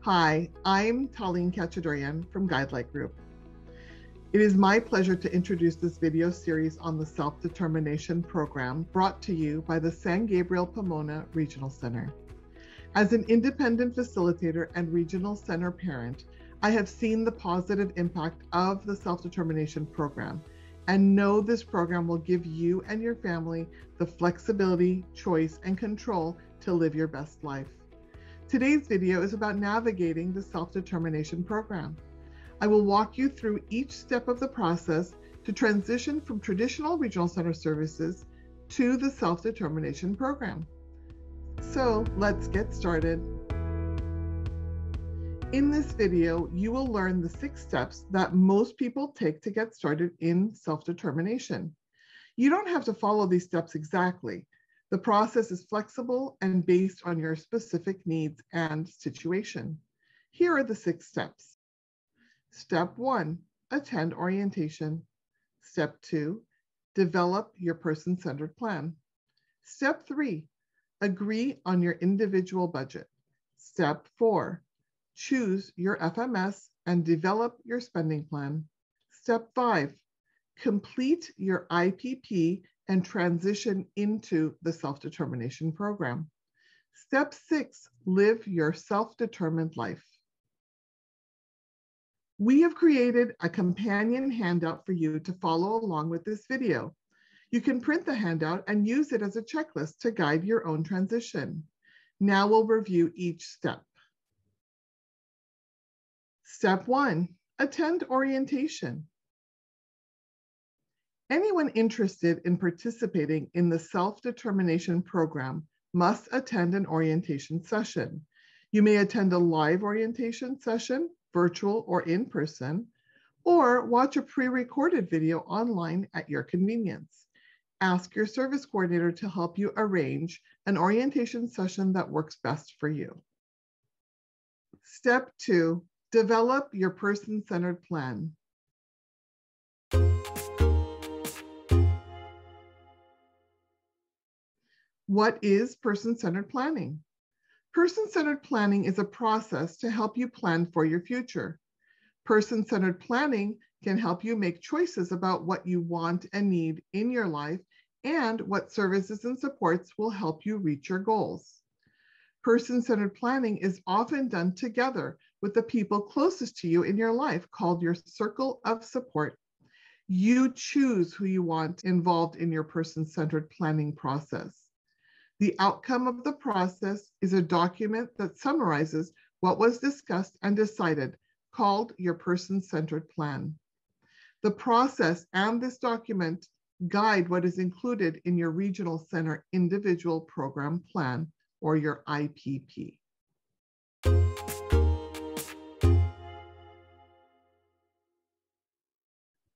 Hi, I'm Talene Kachadorian from Guidelight Group. It is my pleasure to introduce this video series on the Self-Determination Program brought to you by the San Gabriel Pomona Regional Center. As an independent facilitator and regional center parent, I have seen the positive impact of the Self-Determination Program and know this program will give you and your family the flexibility, choice, and control to live your best life. Today's video is about navigating the Self-Determination Program. I will walk you through each step of the process to transition from traditional regional center services to the Self-Determination Program. So let's get started. In this video, you will learn the 6 steps that most people take to get started in self-determination. You don't have to follow these steps exactly. The process is flexible and based on your specific needs and situation. Here are the 6 steps. Step 1, attend orientation. Step 2, develop your person-centered plan. Step 3, agree on your individual budget. Step 4, choose your FMS and develop your spending plan. Step 5, complete your IPP and transition into the Self-Determination Program. Step 6, live your self-determined life. We have created a companion handout for you to follow along with this video. You can print the handout and use it as a checklist to guide your own transition. Now we'll review each step. Step 1, attend orientation. Anyone interested in participating in the Self-Determination Program must attend an orientation session. You may attend a live orientation session, virtual or in person, or watch a pre-recorded video online at your convenience. Ask your service coordinator to help you arrange an orientation session that works best for you. Step 2, develop your person-centered plan. What is person-centered planning? Person-centered planning is a process to help you plan for your future. Person-centered planning can help you make choices about what you want and need in your life and what services and supports will help you reach your goals. Person-centered planning is often done together with the people closest to you in your life, called your circle of support. You choose who you want involved in your person-centered planning process. The outcome of the process is a document that summarizes what was discussed and decided, called your person-centered plan. The process and this document guide what is included in your regional center individual program plan, or your IPP.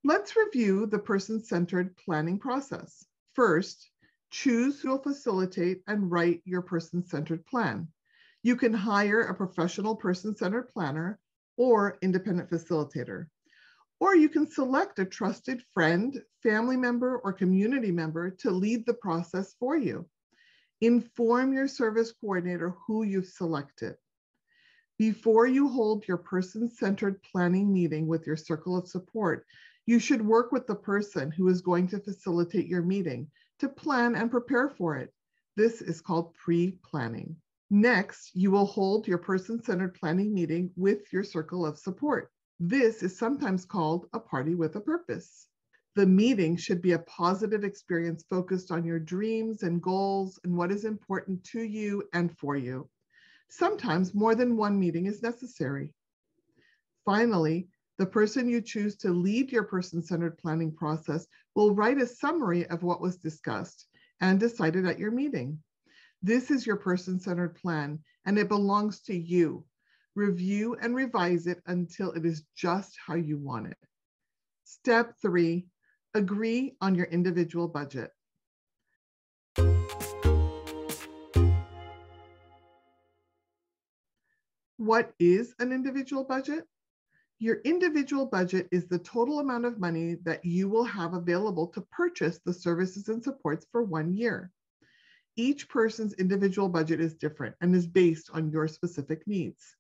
Let's review the person-centered planning process. First, choose who will facilitate and write your person-centered plan. You can hire a professional person-centered planner or independent facilitator, or you can select a trusted friend, family member, or community member to lead the process for you. Inform your service coordinator who you've selected. Before you hold your person-centered planning meeting with your circle of support, you should work with the person who is going to facilitate your meeting to plan and prepare for it. This is called pre-planning. Next, you will hold your person-centered planning meeting with your circle of support. This is sometimes called a party with a purpose. The meeting should be a positive experience focused on your dreams and goals and what is important to you and for you. Sometimes more than one meeting is necessary. Finally, the person you choose to lead your person-centered planning process will write a summary of what was discussed and decided at your meeting. This is your person-centered plan, and it belongs to you. Review and revise it until it is just how you want it. Step 3, agree on your individual budget. What is an individual budget? Your individual budget is the total amount of money that you will have available to purchase the services and supports for 1 year. Each person's individual budget is different and is based on your specific needs.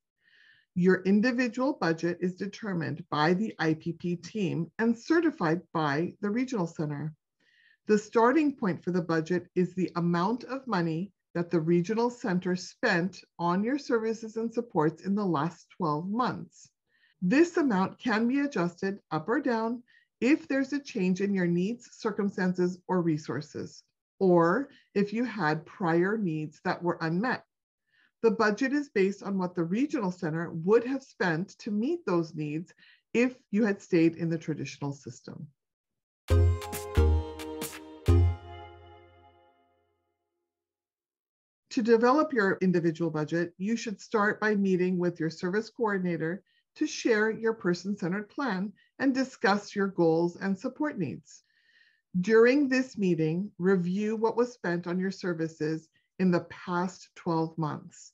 Your individual budget is determined by the IPP team and certified by the regional center. The starting point for the budget is the amount of money that the regional center spent on your services and supports in the last 12 months. This amount can be adjusted up or down if there's a change in your needs, circumstances, or resources, or if you had prior needs that were unmet. The budget is based on what the regional center would have spent to meet those needs if you had stayed in the traditional system. To develop your individual budget, you should start by meeting with your service coordinator to share your person-centered plan and discuss your goals and support needs. During this meeting, review what was spent on your services in the past 12 months.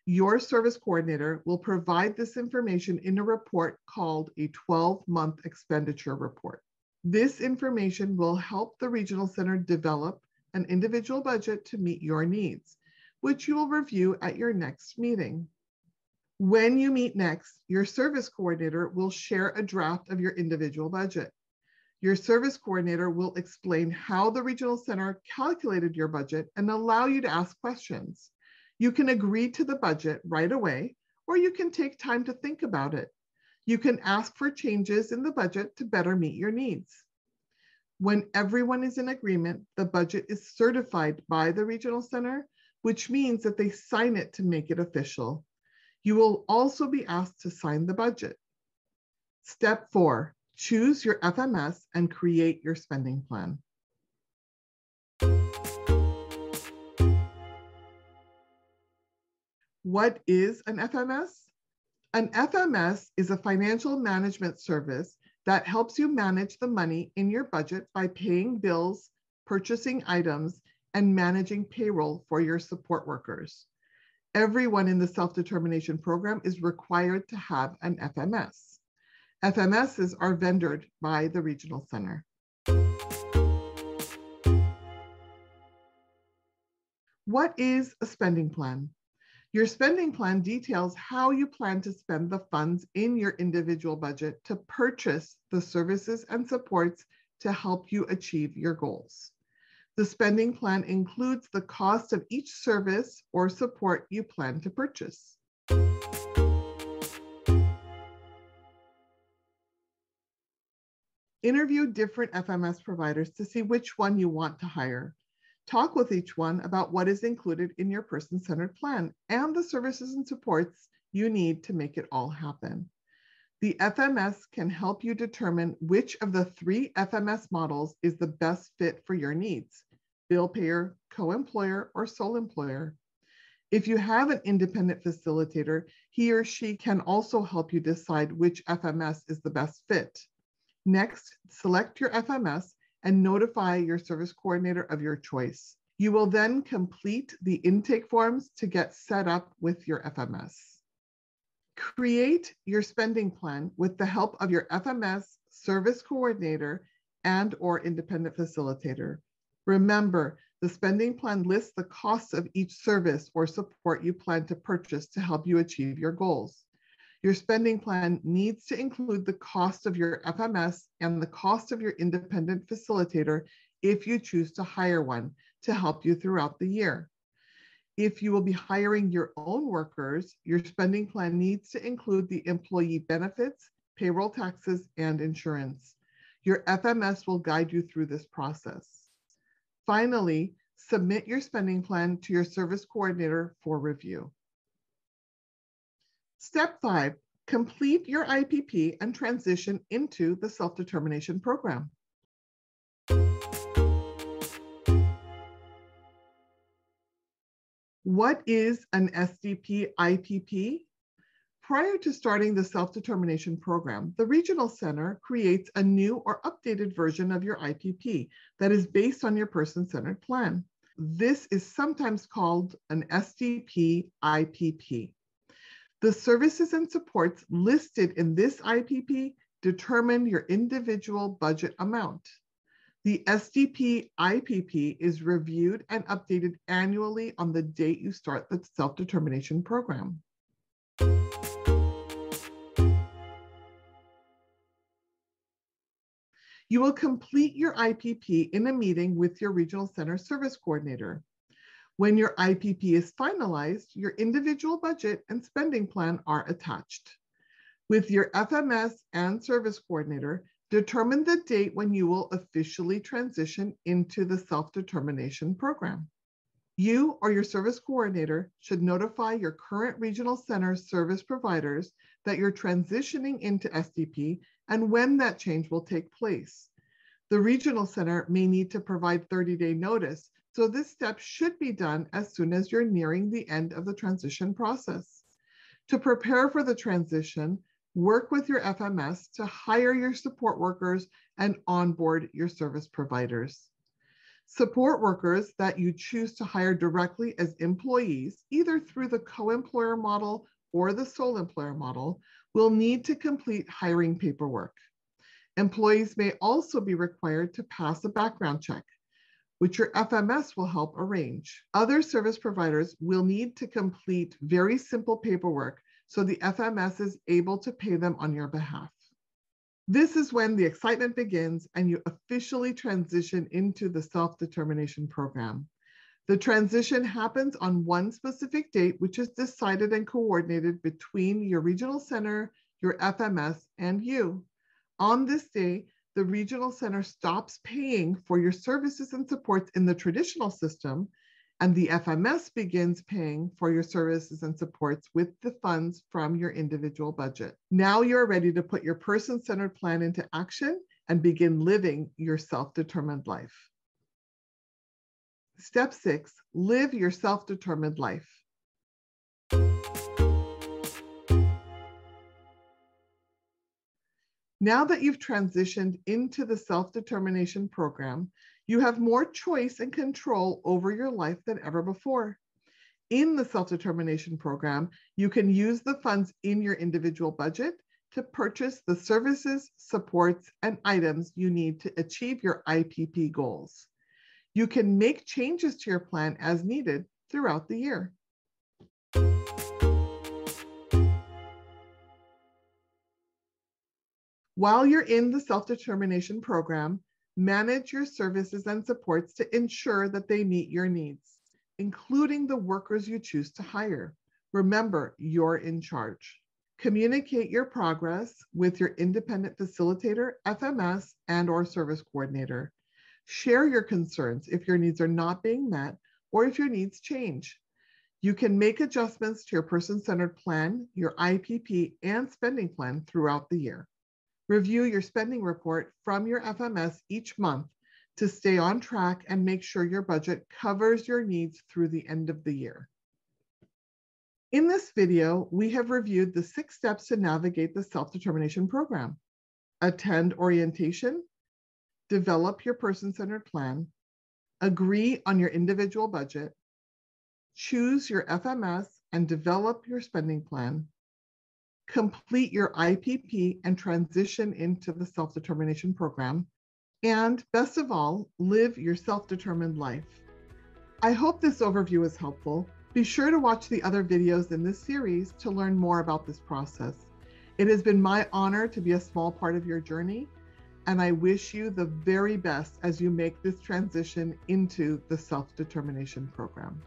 Your service coordinator will provide this information in a report called a 12-month expenditure report. This information will help the regional center develop an individual budget to meet your needs, which you will review at your next meeting. When you meet next, your service coordinator will share a draft of your individual budget. Your service coordinator will explain how the regional center calculated your budget and allow you to ask questions. You can agree to the budget right away, or you can take time to think about it. You can ask for changes in the budget to better meet your needs. When everyone is in agreement, the budget is certified by the regional center, which means that they sign it to make it official. You will also be asked to sign the budget. Step 4, choose your FMS and create your spending plan. What is an FMS? An FMS is a financial management service that helps you manage the money in your budget by paying bills, purchasing items, and managing payroll for your support workers. Everyone in the self-determination program is required to have an FMS. FMSs are vendored by the regional center. What is a spending plan? Your spending plan details how you plan to spend the funds in your individual budget to purchase the services and supports to help you achieve your goals. The spending plan includes the cost of each service or support you plan to purchase. Interview different FMS providers to see which one you want to hire. Talk with each one about what is included in your person-centered plan and the services and supports you need to make it all happen. The FMS can help you determine which of the 3 FMS models is the best fit for your needs: bill payer, co-employer, or sole employer. If you have an independent facilitator, he or she can also help you decide which FMS is the best fit. Next, select your FMS and notify your service coordinator of your choice. You will then complete the intake forms to get set up with your FMS. Create your spending plan with the help of your FMS, service coordinator, and/or independent facilitator. Remember, the spending plan lists the costs of each service or support you plan to purchase to help you achieve your goals. Your spending plan needs to include the cost of your FMS and the cost of your independent facilitator if you choose to hire one to help you throughout the year. If you will be hiring your own workers, your spending plan needs to include the employee benefits, payroll taxes, and insurance. Your FMS will guide you through this process. Finally, submit your spending plan to your service coordinator for review. Step 5, complete your IPP and transition into the self-determination program. What is an SDP IPP? Prior to starting the self-determination program, the regional center creates a new or updated version of your IPP that is based on your person-centered plan. This is sometimes called an SDP IPP. The services and supports listed in this IPP determine your individual budget amount. The SDP IPP is reviewed and updated annually on the date you start the self-determination program. You will complete your IPP in a meeting with your regional center service coordinator. When your IPP is finalized, your individual budget and spending plan are attached. With your FMS and service coordinator, determine the date when you will officially transition into the self-determination program. You or your service coordinator should notify your current regional center service providers that you're transitioning into SDP and when that change will take place. The regional center may need to provide 30-day notice, so this step should be done as soon as you're nearing the end of the transition process. To prepare for the transition, work with your FMS to hire your support workers and onboard your service providers. Support workers that you choose to hire directly as employees, either through the co-employer model or the sole employer model, will need to complete hiring paperwork. Employees may also be required to pass a background check, which your FMS will help arrange. Other service providers will need to complete very simple paperwork so the FMS is able to pay them on your behalf. This is when the excitement begins and you officially transition into the self-determination program. The transition happens on one specific date, which is decided and coordinated between your regional center, your FMS, and you. On this day, the regional center stops paying for your services and supports in the traditional system, and the FMS begins paying for your services and supports with the funds from your individual budget. Now you're ready to put your person-centered plan into action and begin living your self-determined life. Step 6, live your self-determined life. Now that you've transitioned into the self-determination program, you have more choice and control over your life than ever before. In the self-determination program, you can use the funds in your individual budget to purchase the services, supports, and items you need to achieve your IPP goals. You can make changes to your plan as needed throughout the year. While you're in the self-determination program, manage your services and supports to ensure that they meet your needs, including the workers you choose to hire. Remember, you're in charge. Communicate your progress with your independent facilitator, FMS, and/or service coordinator. Share your concerns if your needs are not being met or if your needs change. You can make adjustments to your person-centered plan, your IPP, and spending plan throughout the year. Review your spending report from your FMS each month to stay on track and make sure your budget covers your needs through the end of the year. In this video, we have reviewed the 6 steps to navigate the self-determination program. Attend orientation, develop your person-centered plan, agree on your individual budget, choose your FMS and develop your spending plan, complete your IPP and transition into the self-determination program, and best of all, live your self-determined life. I hope this overview is helpful. Be sure to watch the other videos in this series to learn more about this process. It has been my honor to be a small part of your journey, and I wish you the very best as you make this transition into the self-determination program.